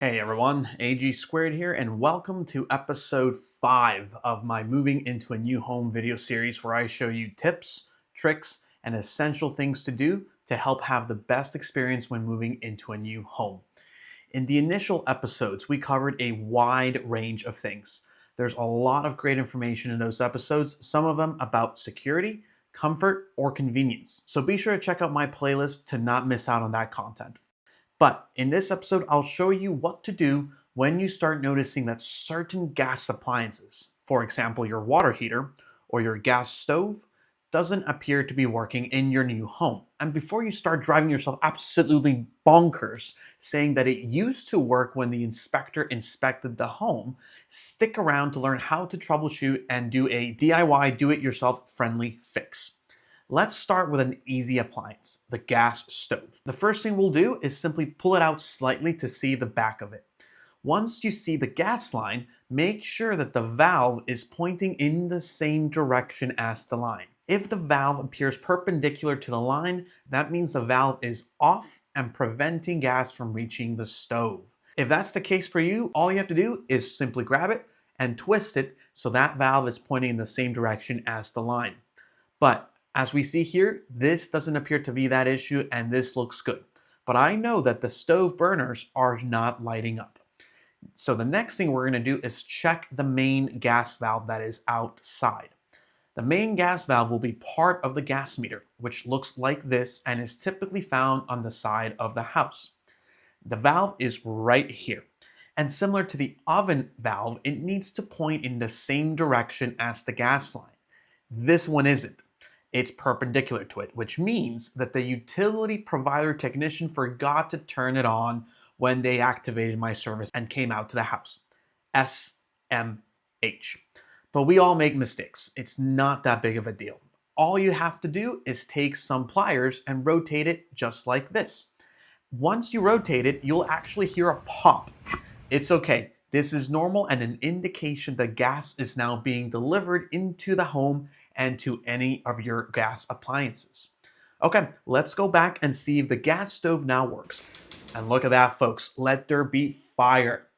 Hey everyone, AG Squared here, and welcome to episode 5 of my Moving into a New Home video series where I show you tips, tricks, and essential things to do to help have the best experience when moving into a new home. In the initial episodes, we covered a wide range of things. There's a lot of great information in those episodes, some of them about security, comfort, or convenience. So be sure to check out my playlist to not miss out on that content. But in this episode, I'll show you what to do when you start noticing that certain gas appliances, for example, your water heater or your gas stove, doesn't appear to be working in your new home. And before you start driving yourself absolutely bonkers, saying that it used to work when the inspector inspected the home, stick around to learn how to troubleshoot and do a DIY do-it-yourself friendly fix. Let's start with an easy appliance, the gas stove. The first thing we'll do is simply pull it out slightly to see the back of it. Once you see the gas line, make sure that the valve is pointing in the same direction as the line. If the valve appears perpendicular to the line, that means the valve is off and preventing gas from reaching the stove. If that's the case for you, all you have to do is simply grab it and twist it so that valve is pointing in the same direction as the line. But as we see here, this doesn't appear to be that issue and this looks good. But I know that the stove burners are not lighting up. So the next thing we're going to do is check the main gas valve that is outside. The main gas valve will be part of the gas meter, which looks like this and is typically found on the side of the house. The valve is right here. And similar to the oven valve, it needs to point in the same direction as the gas line. This one isn't. It's perpendicular to it, which means that the utility provider technician forgot to turn it on when they activated my service and came out to the house. SMH. But we all make mistakes. It's not that big of a deal. All you have to do is take some pliers and rotate it just like this. Once you rotate it, you'll actually hear a pop. It's okay. This is normal and an indication that gas is now being delivered into the home and to any of your gas appliances. Okay, let's go back and see if the gas stove now works. And look at that, folks. Let there be fire.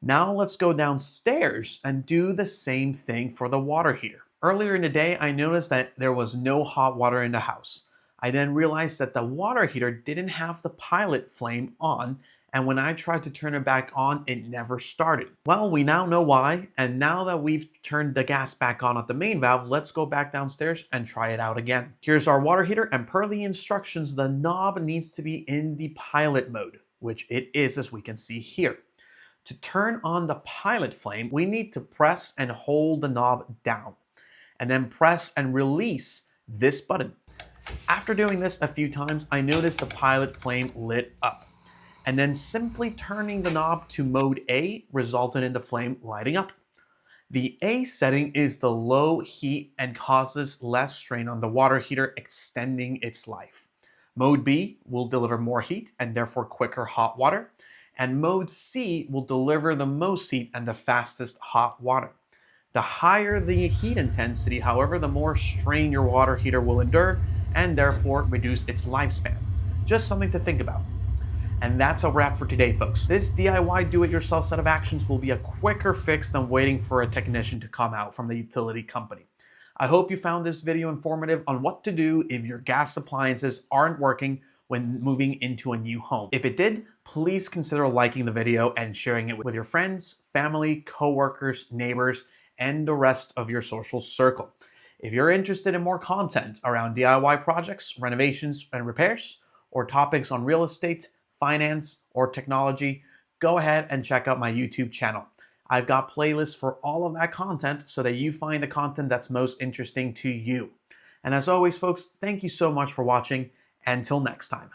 Now let's go downstairs and do the same thing for the water heater. Earlier in the day, I noticed that there was no hot water in the house. I then realized that the water heater didn't have the pilot flame on, and when I tried to turn it back on, it never started. Well, we now know why, and now that we've turned the gas back on at the main valve, let's go back downstairs and try it out again. Here's our water heater, and per the instructions, the knob needs to be in the pilot mode, which it is, as we can see here. To turn on the pilot flame, we need to press and hold the knob down, and then press and release this button. After doing this a few times, I noticed the pilot flame lit up. And then simply turning the knob to mode A resulted in the flame lighting up. The A setting is the low heat and causes less strain on the water heater, extending its life. Mode B will deliver more heat and therefore quicker hot water. And mode C will deliver the most heat and the fastest hot water. The higher the heat intensity, however, the more strain your water heater will endure and therefore reduce its lifespan. Just something to think about. And that's a wrap for today, folks. This DIY do-it-yourself set of actions will be a quicker fix than waiting for a technician to come out from the utility company. I hope you found this video informative on what to do if your gas appliances aren't working when moving into a new home. If it did, please consider liking the video and sharing it with your friends, family, coworkers, neighbors, and the rest of your social circle. If you're interested in more content around DIY projects, renovations, and repairs, or topics on real estate, finance, or technology, go ahead and check out my YouTube channel. I've got playlists for all of that content so that you find the content that's most interesting to you. And as always, folks, thank you so much for watching. Until next time.